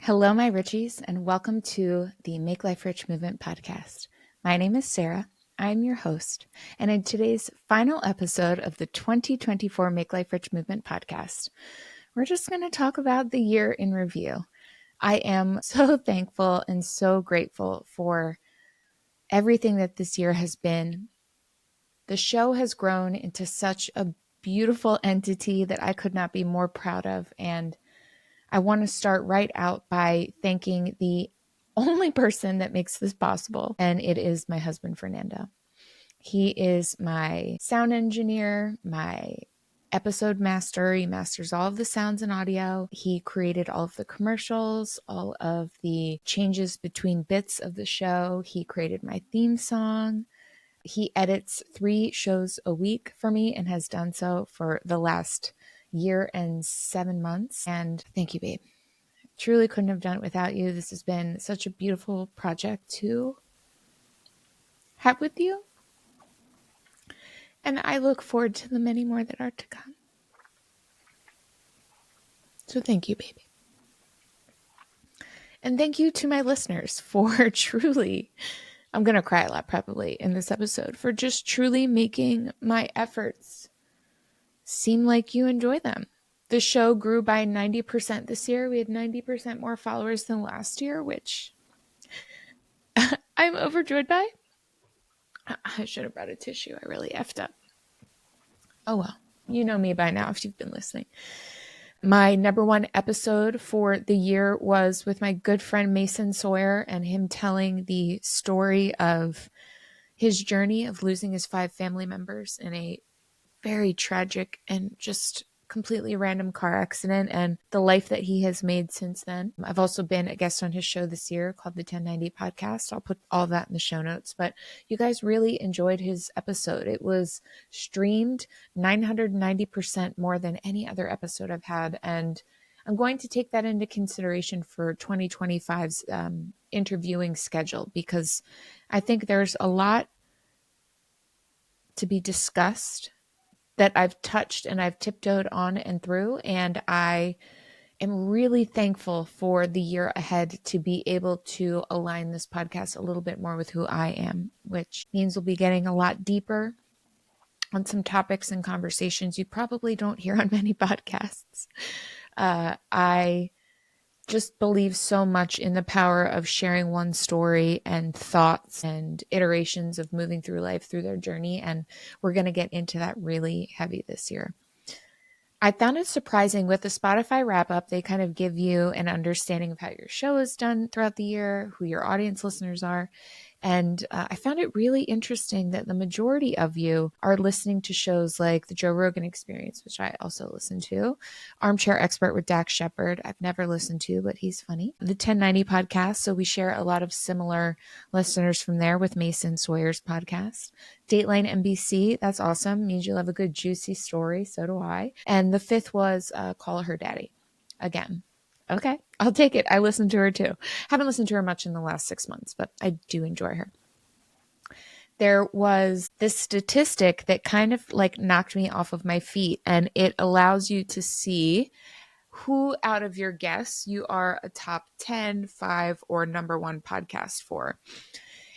Hello, my Richies, and welcome to the Make Life Rich Movement podcast. My name is Sara. I'm your host, and in today's final episode of the 2024 Make Life Rich Movement podcast, we're just going to talk about the year in review. I am so thankful and so grateful for everything that this year has been. The show has grown into such a beautiful entity that I could not be more proud of, and I want to start right out by thanking the only person that makes this possible, and it is my husband, Fernando. He is my sound engineer, my episode master. He masters all of the sounds and audio. He created all of the commercials, all of the changes between bits of the show. He created my theme song. He edits 3 shows a week for me and has done so for the last year and 7 months. And thank you, babe. Truly couldn't have done it without you. This has been such a beautiful project to have with you. And I look forward to the many more that are to come. So thank you, baby. And thank you to my listeners for truly, I'm going to cry a lot probably in this episode, for just truly making my efforts seem like you enjoy them. The show grew by 90% this year. We had 90% more followers than last year, which I'm overjoyed by. I should have brought a tissue. I really effed up. Oh well, you know me by now if you've been listening. My number 1 episode for the year was with my good friend Mason Sawyer, and him telling the story of his journey of losing his 5 family members in a very tragic and just completely random car accident, and the life that he has made since then. I've also been a guest on his show this year called the 1090 podcast. I'll put all that in the show notes, but you guys really enjoyed his episode. It was streamed 990% more than any other episode I've had, and I'm going to take that into consideration for 2025's interviewing schedule, because I think there's a lot to be discussed that I've touched and I've tiptoed on and through. And I am really thankful for the year ahead to be able to align this podcast a little bit more with who I am, which means we'll be getting a lot deeper on some topics and conversations you probably don't hear on many podcasts. I just believe so much in the power of sharing one's story and thoughts and iterations of moving through life through their journey. And we're going to get into that really heavy this year. I found it surprising with the Spotify wrap up, they kind of give you an understanding of how your show is done throughout the year, who your audience listeners are. And I found it really interesting that the majority of you are listening to shows like The Joe Rogan Experience, which I also listen to, Armchair Expert with Dax Shepard, I've never listened to, but he's funny, the 1090 podcast. So we share a lot of similar listeners from there with Mason Sawyer's podcast. Dateline NBC, that's awesome. Means you'll have a good juicy story. So do I. And the 5th was Call Her Daddy. Again. Okay, I'll take it. I listened to her too. Haven't listened to her much in the last 6 months, but I do enjoy her. There was this statistic that kind of like knocked me off of my feet, and it allows you to see who out of your guests you are a top 10, 5, or number 1 podcast for.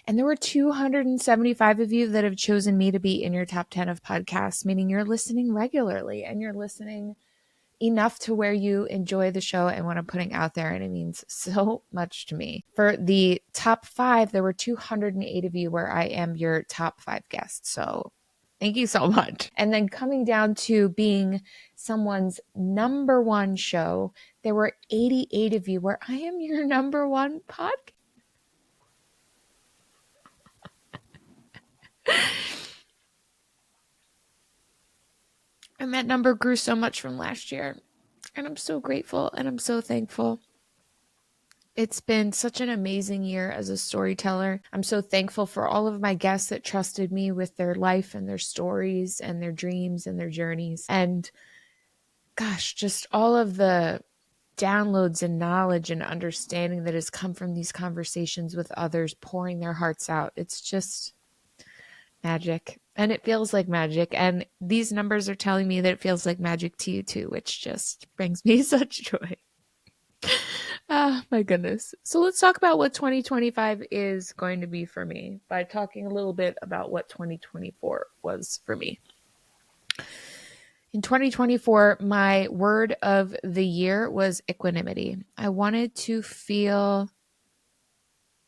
And there were 275 of you that have chosen me to be in your top 10 of podcasts, meaning you're listening regularly and you're listening enough to where you enjoy the show and what I'm putting out there. And it means so much to me. For the top 5, there were 208 of you where I am your top 5 guests. So thank you so much. And then coming down to being someone's number 1 show, there were 88 of you where I am your number 1 podcast. And that number grew so much from last year. And I'm so grateful and I'm so thankful. It's been such an amazing year as a storyteller. I'm so thankful for all of my guests that trusted me with their life and their stories and their dreams and their journeys. And gosh, just all of the downloads and knowledge and understanding that has come from these conversations with others pouring their hearts out. It's just magic. And it feels like magic. And these numbers are telling me that it feels like magic to you too, which just brings me such joy. Ah, my goodness. So let's talk about what 2025 is going to be for me by talking a little bit about what 2024 was for me. In 2024, my word of the year was equanimity. I wanted to feel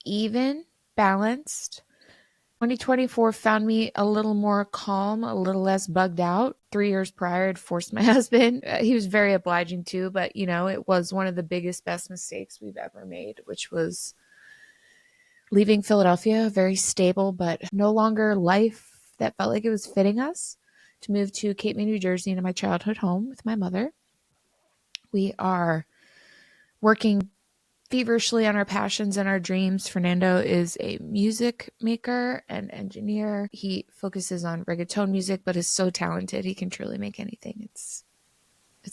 even, balanced. 2024 found me a little more calm, a little less bugged out. 3 years prior, I'd forced my husband. He was very obliging too, but it was one of the biggest, best mistakes we've ever made, which was leaving Philadelphia, very stable, but no longer life that felt like it was fitting us, to move to Cape May, New Jersey, into my childhood home with my mother. We are working feverishly on our passions and our dreams. Fernando is a music maker and engineer. He focuses on reggaeton music, but is so talented. He can truly make anything. It's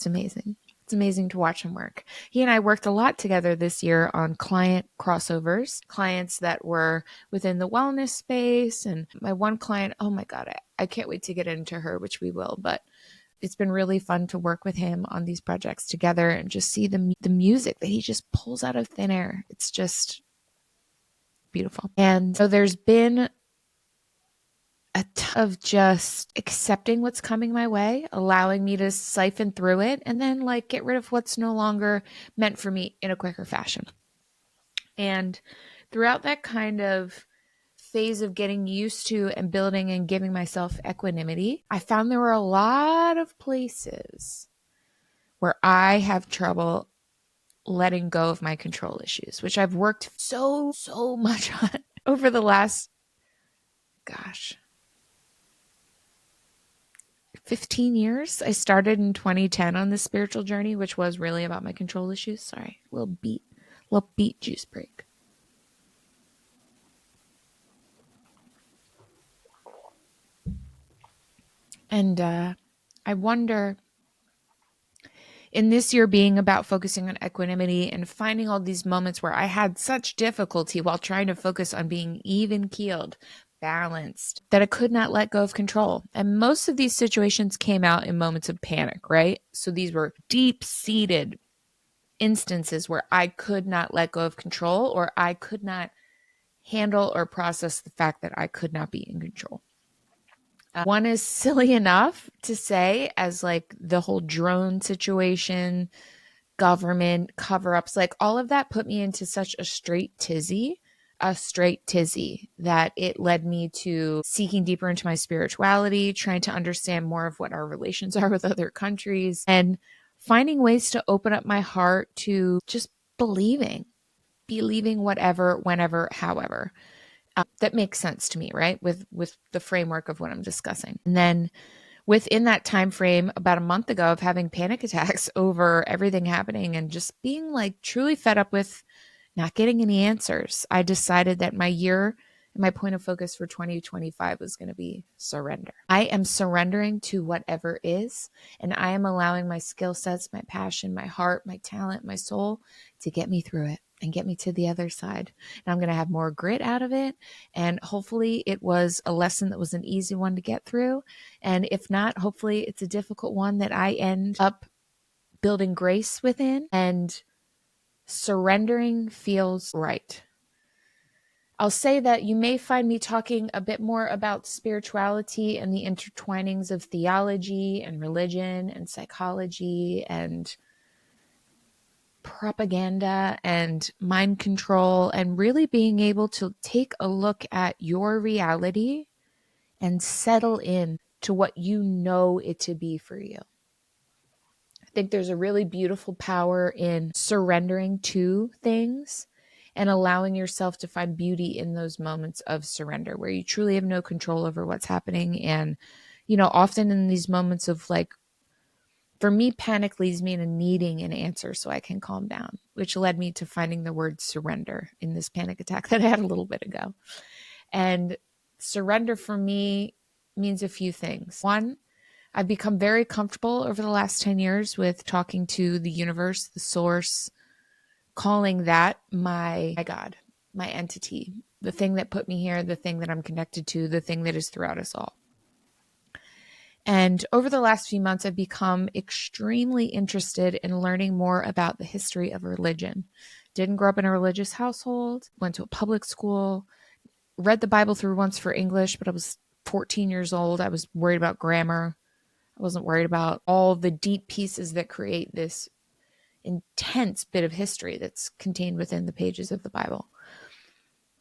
amazing. It's amazing to watch him work. He and I worked a lot together this year on client crossovers, clients that were within the wellness space. And my one client, oh my God, I can't wait to get into her, which we will, but it's been really fun to work with him on these projects together and just see the music that he just pulls out of thin air. It's just beautiful. And so there's been a ton of just accepting what's coming my way, allowing me to siphon through it, and then get rid of what's no longer meant for me in a quicker fashion. And throughout that kind of phase of getting used to and building and giving myself equanimity, I found there were a lot of places where I have trouble letting go of my control issues, which I've worked so much on over the last, 15 years. I started in 2010 on this spiritual journey, which was really about my control issues. Sorry, little beet juice break. And I wonder, in this year being about focusing on equanimity and finding all these moments where I had such difficulty while trying to focus on being even keeled, balanced, that I could not let go of control. And most of these situations came out in moments of panic, right? So these were deep-seated instances where I could not let go of control, or I could not handle or process the fact that I could not be in control. One is silly enough to say as the whole drone situation, government cover-ups, all of that put me into such a straight tizzy that it led me to seeking deeper into my spirituality, trying to understand more of what our relations are with other countries, and finding ways to open up my heart to just believing whatever, whenever, however. That makes sense to me, right? With the framework of what I'm discussing. And then within that time frame, about a month ago, of having panic attacks over everything happening and just being truly fed up with not getting any answers, I decided that my year and my point of focus for 2025 was going to be surrender. I am surrendering to whatever is, and I am allowing my skill sets, my passion, my heart, my talent, my soul to get me through it and get me to the other side. And I'm going to have more grit out of it. And hopefully it was a lesson that was an easy one to get through. And if not, hopefully it's a difficult one that I end up building grace within, and surrendering feels right. I'll say that you may find me talking a bit more about spirituality and the intertwinings of theology and religion and psychology and propaganda and mind control, and really being able to take a look at your reality and settle in to what you know it to be for you. I think there's a really beautiful power in surrendering to things and allowing yourself to find beauty in those moments of surrender where you truly have no control over what's happening. And, often in these moments of for me, panic leads me into needing an answer so I can calm down, which led me to finding the word surrender in this panic attack that I had a little bit ago. And surrender for me means a few things. One, I've become very comfortable over the last 10 years with talking to the universe, the source, calling that my God, my entity, the thing that put me here, the thing that I'm connected to, the thing that is throughout us all. And over the last few months, I've become extremely interested in learning more about the history of religion, didn't grow up in a religious household, went to a public school, read the Bible through once for English, but I was 14 years old. I was worried about grammar. I wasn't worried about all the deep pieces that create this intense bit of history that's contained within the pages of the Bible.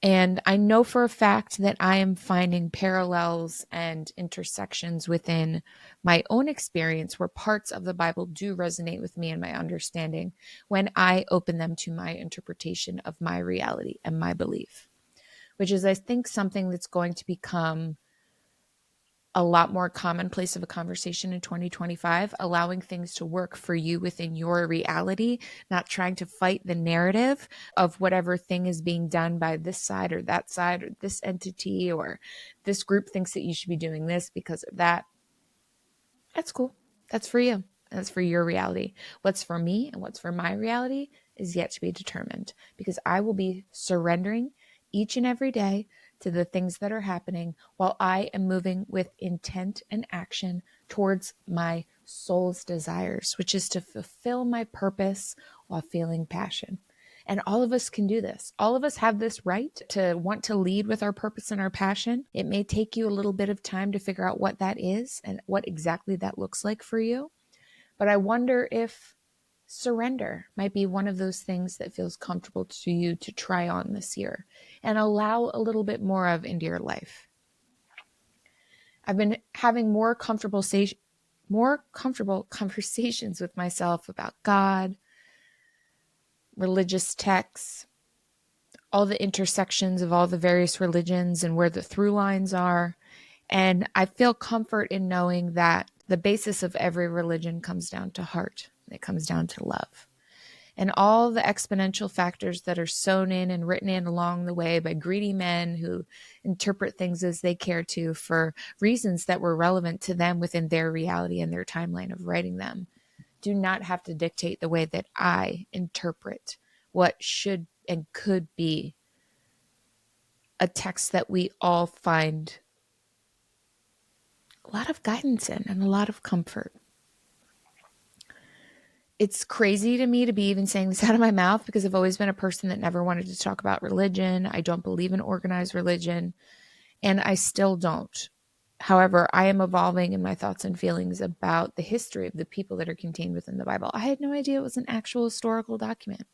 And I know for a fact that I am finding parallels and intersections within my own experience where parts of the Bible do resonate with me and my understanding when I open them to my interpretation of my reality and my belief, which is, I think, something that's going to become a lot more commonplace of a conversation in 2025, allowing things to work for you within your reality, not trying to fight the narrative of whatever thing is being done by this side or that side or this entity or this group thinks that you should be doing this because of that. That's cool. That's for you. That's for your reality. What's for me and what's for my reality is yet to be determined, because I will be surrendering each and every day to the things that are happening while I am moving with intent and action towards my soul's desires, which is to fulfill my purpose while feeling passion. And all of us can do this. All of us have this right to want to lead with our purpose and our passion. It may take you a little bit of time to figure out what that is and what exactly that looks like for you. But I wonder if surrender might be one of those things that feels comfortable to you to try on this year and allow a little bit more of into your life. I've been having more comfortable conversations with myself about God, religious texts, all the intersections of all the various religions and where the through lines are. And I feel comfort in knowing that the basis of every religion comes down to heart. It comes down to love. And all the exponential factors that are sewn in and written in along the way by greedy men who interpret things as they care to for reasons that were relevant to them within their reality and their timeline of writing them, do not have to dictate the way that I interpret what should and could be a text that we all find a lot of guidance in and a lot of comfort. It's crazy to me to be even saying this out of my mouth, because I've always been a person that never wanted to talk about religion. I don't believe in organized religion, and I still don't. However, I am evolving in my thoughts and feelings about the history of the people that are contained within the Bible. I had no idea it was an actual historical document.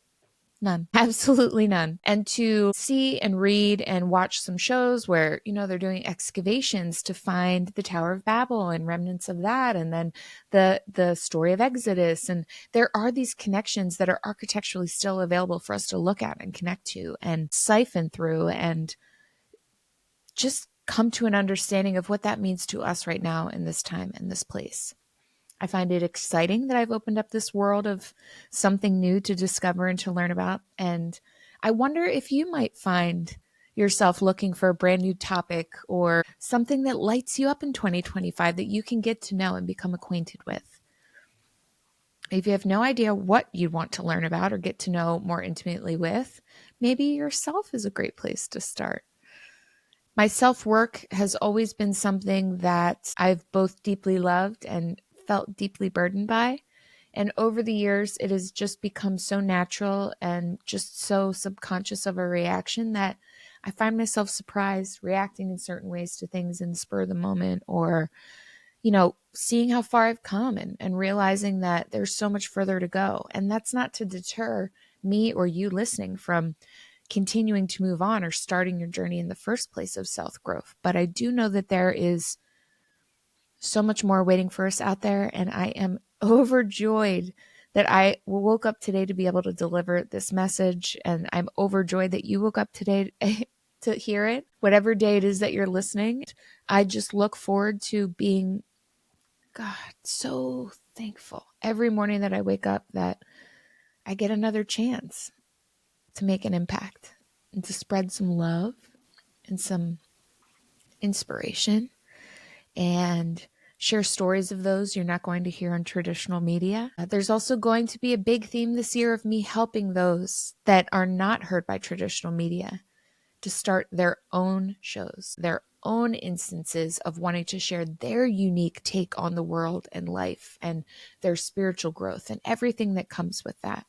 None. Absolutely none. And to see and read and watch some shows where, they're doing excavations to find the Tower of Babel and remnants of that, and then the story of Exodus. And there are these connections that are architecturally still available for us to look at and connect to and siphon through and just come to an understanding of what that means to us right now in this time and this place. I find it exciting that I've opened up this world of something new to discover and to learn about. And I wonder if you might find yourself looking for a brand new topic or something that lights you up in 2025 that you can get to know and become acquainted with. If you have no idea what you want to learn about or get to know more intimately with, maybe yourself is a great place to start. My self-work has always been something that I've both deeply loved and felt deeply burdened by. And over the years, it has just become so natural and just so subconscious of a reaction that I find myself surprised, reacting in certain ways to things in the spur of the moment, or, seeing how far I've come and realizing that there's so much further to go. And that's not to deter me or you listening from continuing to move on or starting your journey in the first place of self-growth. But I do know that there is so much more waiting for us out there. And I am overjoyed that I woke up today to be able to deliver this message. And I'm overjoyed that you woke up today to hear it. Whatever day it is that you're listening, I just look forward to being, God, so thankful every morning that I wake up that I get another chance to make an impact and to spread some love and some inspiration and share stories of those you're not going to hear on traditional media. There's also going to be a big theme this year of me helping those that are not heard by traditional media to start their own shows, their own instances of wanting to share their unique take on the world and life and their spiritual growth and everything that comes with that.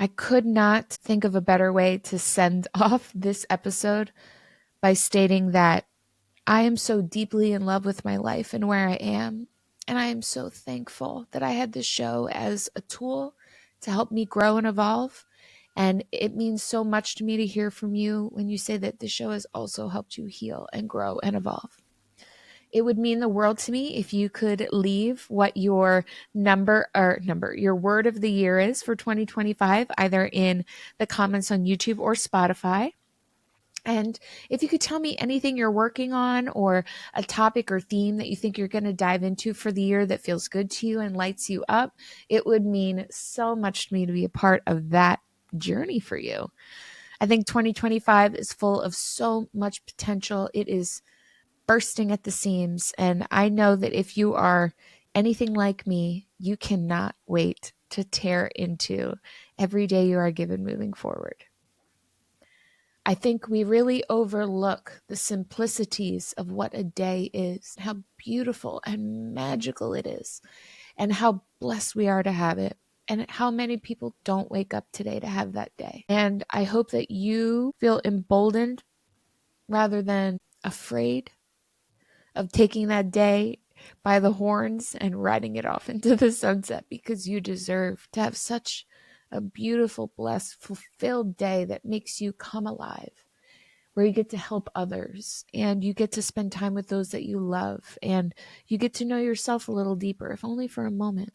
I could not think of a better way to send off this episode by stating that I am so deeply in love with my life and where I am. And I am so thankful that I had this show as a tool to help me grow and evolve. And it means so much to me to hear from you when you say that the show has also helped you heal and grow and evolve. It would mean the world to me if you could leave what your your word of the year is for 2025, either in the comments on YouTube or Spotify. And if you could tell me anything you're working on or a topic or theme that you think you're going to dive into for the year that feels good to you and lights you up, it would mean so much to me to be a part of that journey for you. I think 2025 is full of so much potential. It is bursting at the seams. And I know that if you are anything like me, you cannot wait to tear into every day you are given moving forward. I think we really overlook the simplicities of what a day is, how beautiful and magical it is, and how blessed we are to have it, and how many people don't wake up today to have that day. And I hope that you feel emboldened rather than afraid of taking that day by the horns and riding it off into the sunset, because you deserve to have such a beautiful, blessed, fulfilled day that makes you come alive, where you get to help others and you get to spend time with those that you love and you get to know yourself a little deeper, if only for a moment.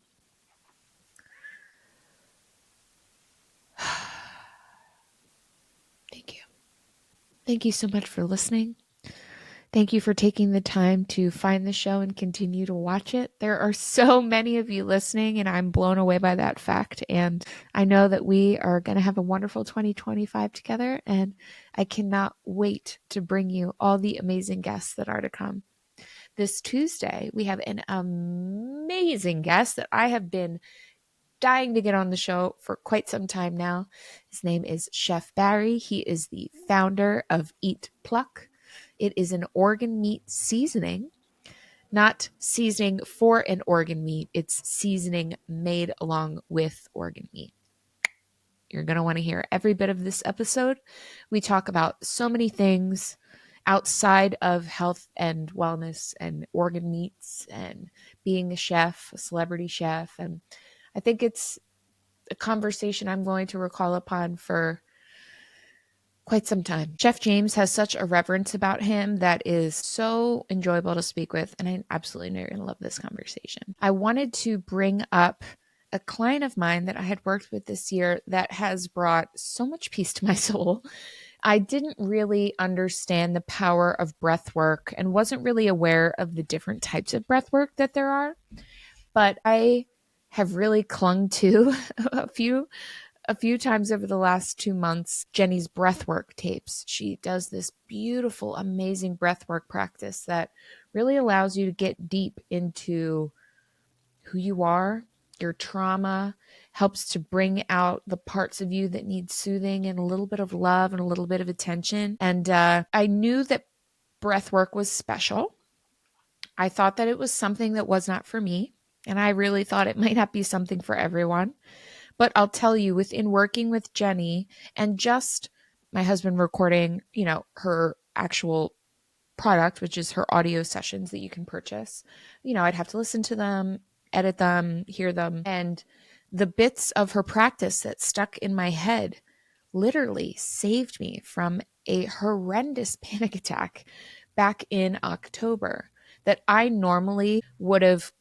Thank you. Thank you so much for listening. Thank you for taking the time to find the show and continue to watch it. There are so many of you listening, and I'm blown away by that fact. And I know that we are going to have a wonderful 2025 together, and I cannot wait to bring you all the amazing guests that are to come. This Tuesday, we have an amazing guest that I have been dying to get on the show for quite some time now. His name is Chef Barry. He is the founder of Eat Pluck. It is an organ meat seasoning, not seasoning for an organ meat. It's seasoning made along with organ meat. You're going to want to hear every bit of this episode. We talk about so many things outside of health and wellness and organ meats and being a chef, a celebrity chef. And I think it's a conversation I'm going to recall upon for quite some time. Chef James has such a reverence about him that is so enjoyable to speak with, and I absolutely know you're going to love this conversation. I wanted to bring up a client of mine that I had worked with this year that has brought so much peace to my soul. I didn't really understand the power of breath work and wasn't really aware of the different types of breath work that there are, but I have really clung to a few times over the last 2 months, Jenny's breathwork tapes. She does this beautiful, amazing breathwork practice that really allows you to get deep into who you are, your trauma, helps to bring out the parts of you that need soothing and a little bit of love and a little bit of attention. And I knew that breathwork was special. I thought that it was something that was not for me. And I really thought it might not be something for everyone. But I'll tell you, within working with Jenny and just my husband recording, her actual product, which is her audio sessions that you can purchase, I'd have to listen to them, edit them, hear them. And the bits of her practice that stuck in my head literally saved me from a horrendous panic attack back in October that I normally would have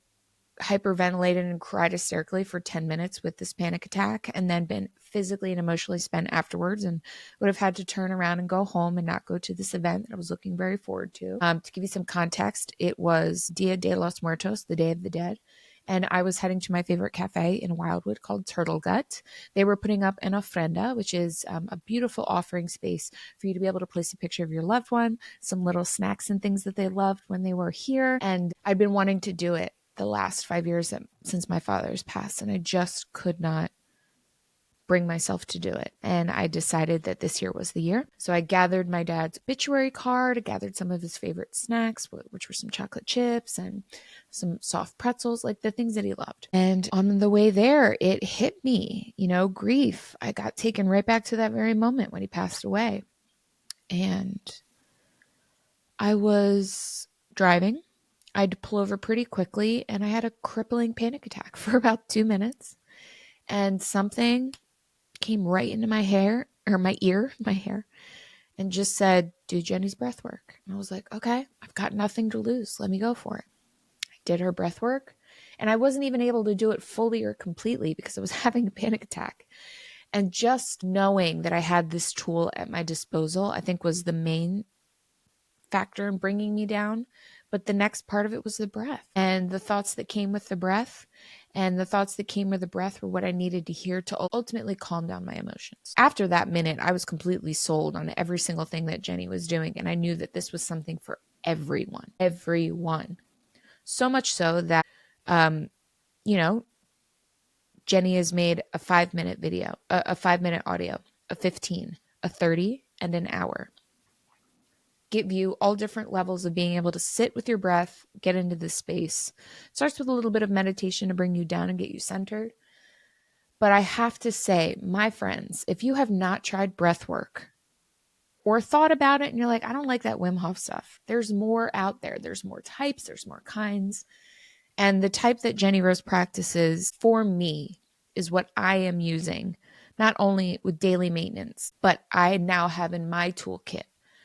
hyperventilated and cried hysterically for 10 minutes with this panic attack and then been physically and emotionally spent afterwards, and would have had to turn around and go home and not go to this event that I was looking very forward to. To give you some context, it was Dia de los Muertos, the Day of the Dead, and I was heading to my favorite cafe in Wildwood called Turtle Gut. They were putting up an ofrenda, which is a beautiful offering space for you to be able to place a picture of your loved one, some little snacks and things that they loved when they were here. And I'd been wanting to do it the last 5 years since my father's passed, and I just could not bring myself to do it. And I decided that this year was the year. So I gathered my dad's obituary card, I gathered some of his favorite snacks, which were some chocolate chips and some soft pretzels, like the things that he loved. And on the way there, it hit me, grief. I got taken right back to that very moment when he passed away. And I was driving. I had to pull over pretty quickly, and I had a crippling panic attack for about 2 minutes. And something came right into my hair, or my hair, and just said, do Jenny's breath work. And I was like, okay, I've got nothing to lose. Let me go for it. I did her breath work, and I wasn't even able to do it fully or completely because I was having a panic attack. And just knowing that I had this tool at my disposal, I think was the main factor in bringing me down. But the next part of it was the breath and the thoughts that came with the breath. And the thoughts that came with the breath were what I needed to hear to ultimately calm down my emotions. After that minute, I was completely sold on every single thing that Jenny was doing. And I knew that this was something for everyone. So much so that, Jenny has made a 5-minute video, a 5-minute audio, a 15, a 30, and an hour. Give you all different levels of being able to sit with your breath, get into this space. It starts with a little bit of meditation to bring you down and get you centered. But I have to say, my friends, if you have not tried breath work or thought about it and you're like, I don't like that Wim Hof stuff, there's more out there. There's more types, there's more kinds. And the type that Jenny Rose practices for me is what I am using, not only with daily maintenance, but I now have in my toolkit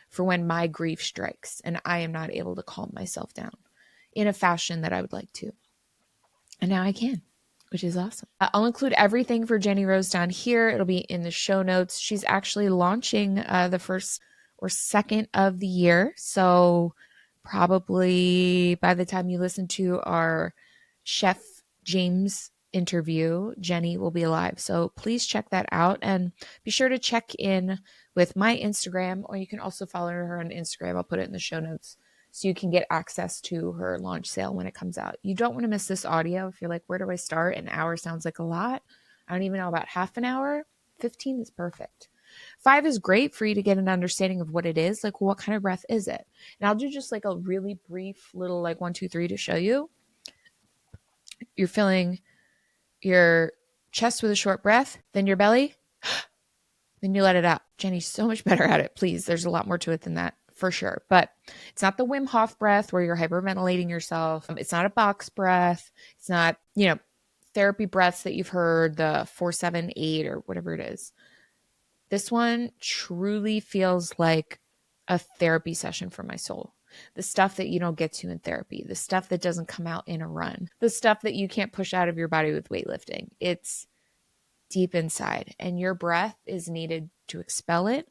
for when my grief strikes and I am not able to calm myself down in a fashion that I would like to. And now I can, which is awesome. I'll include everything for Jenny Rose down here. It'll be in the show notes. She's actually launching the first or second of the year. So probably by the time you listen to our Chef James interview, Jenny will be live. So please check that out and be sure to check in with my Instagram, or you can also follow her on Instagram. I'll put it in the show notes so you can get access to her launch sale when it comes out. You don't want to miss this audio. If you're like, where do I start? An hour sounds like a lot. I don't even know about half an hour. 15 is perfect. 5 is great for you to get an understanding of what it is. Like, what kind of breath is it? And I'll do just like a really brief little 1, 2, 3 to show you. You're filling your chest with a short breath, then your belly, then you let it out. Jenny's so much better at it. Please, there's a lot more to it than that for sure. But it's not the Wim Hof breath where you're hyperventilating yourself. It's not a box breath. It's not, therapy breaths that you've heard, the 4-7-8 or whatever it is. This one truly feels like a therapy session for my soul. The stuff that you don't get to in therapy, the stuff that doesn't come out in a run, the stuff that you can't push out of your body with weightlifting. It's deep inside, and your breath is needed to expel it,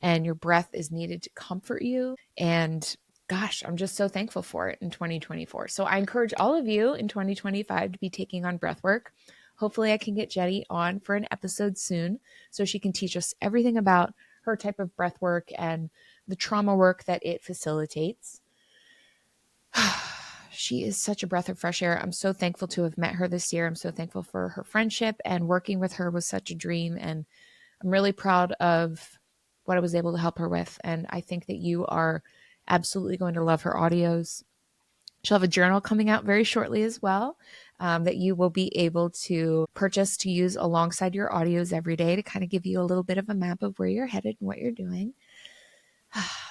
and your breath is needed to comfort you. And gosh, I'm just so thankful for it in 2024. So I encourage all of you in 2025 to be taking on breath work. Hopefully I can get Jenny on for an episode soon so she can teach us everything about her type of breath work and the trauma work that it facilitates. She is such a breath of fresh air. I'm so thankful to have met her this year. I'm so thankful for her friendship, and working with her was such a dream. And I'm really proud of what I was able to help her with. And I think that you are absolutely going to love her audios. She'll have a journal coming out very shortly as well, that you will be able to purchase to use alongside your audios every day to kind of give you a little bit of a map of where you're headed and what you're doing.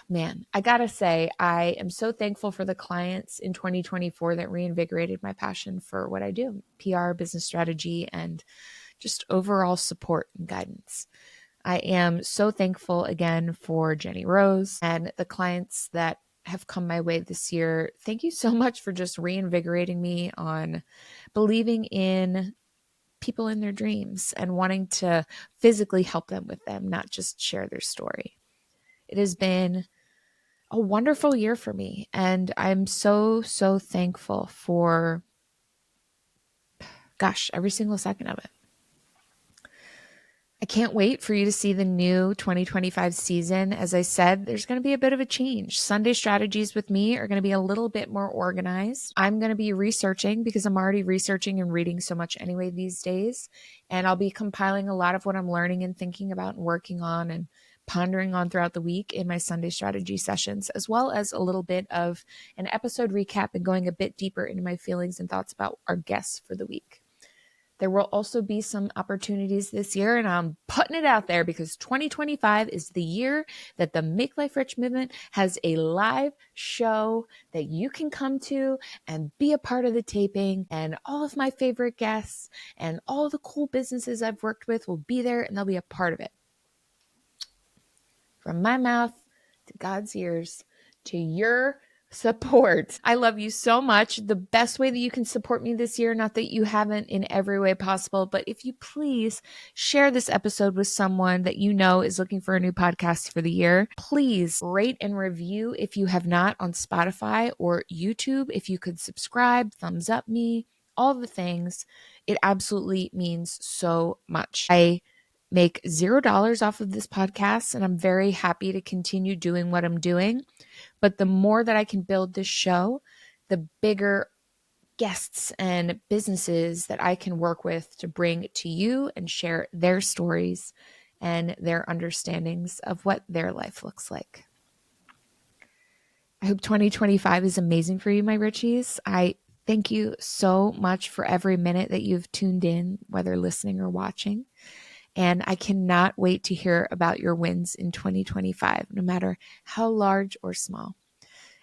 Man, I gotta say, I am so thankful for the clients in 2024 that reinvigorated my passion for what I do, PR, business strategy, and just overall support and guidance. I am so thankful again for Jenny Rose and the clients that have come my way this year. Thank you so much for just reinvigorating me on believing in people in their dreams and wanting to physically help them with them, not just share their story. It has been a wonderful year for me, and I'm so, so thankful for, every single second of it. I I can't wait for you to see the new 2025 season. As I said, there's going to be a bit of a change. Sunday strategies with me are going to be a little bit more organized. I'm going to be researching because I'm already researching and reading so much anyway these days. And I'll be compiling a lot of what I'm learning and thinking about and working on and pondering on throughout the week in my Sunday strategy sessions, as well as a little bit of an episode recap and going a bit deeper into my feelings and thoughts about our guests for the week. There will also be some opportunities this year, and I'm putting it out there because 2025 is the year that the Make Life Rich movement has a live show that you can come to and be a part of the taping, and all of my favorite guests and all the cool businesses I've worked with will be there, and they'll be a part of it. From my mouth to God's ears to your support. I love you so much. The best way that you can support me this year, not that you haven't in every way possible, but if you please share this episode with someone that you know is looking for a new podcast for the year. Please rate and review if you have not on Spotify or YouTube. If you could subscribe, thumbs up me, all the things. It absolutely means so much. I make $0 off of this podcast, and I'm very happy to continue doing what I'm doing. But the more that I can build this show, the bigger guests and businesses that I can work with to bring to you and share their stories and their understandings of what their life looks like. I hope 2025 is amazing for you, my Richies. I thank you so much for every minute that you've tuned in, whether listening or watching. And I cannot wait to hear about your wins in 2025, no matter how large or small.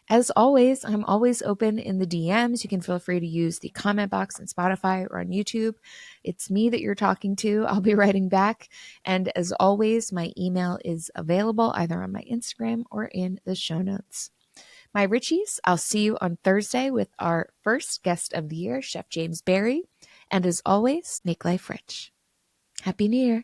As always, I'm always open in the DMs. You can feel free to use the comment box on Spotify or on YouTube. It's me that you're talking to. I'll be writing back. And as always, my email is available either on my Instagram or in the show notes. My Richies, I'll see you on Thursday with our first guest of the year, Chef James Barry. And as always, make life rich. Happy New Year.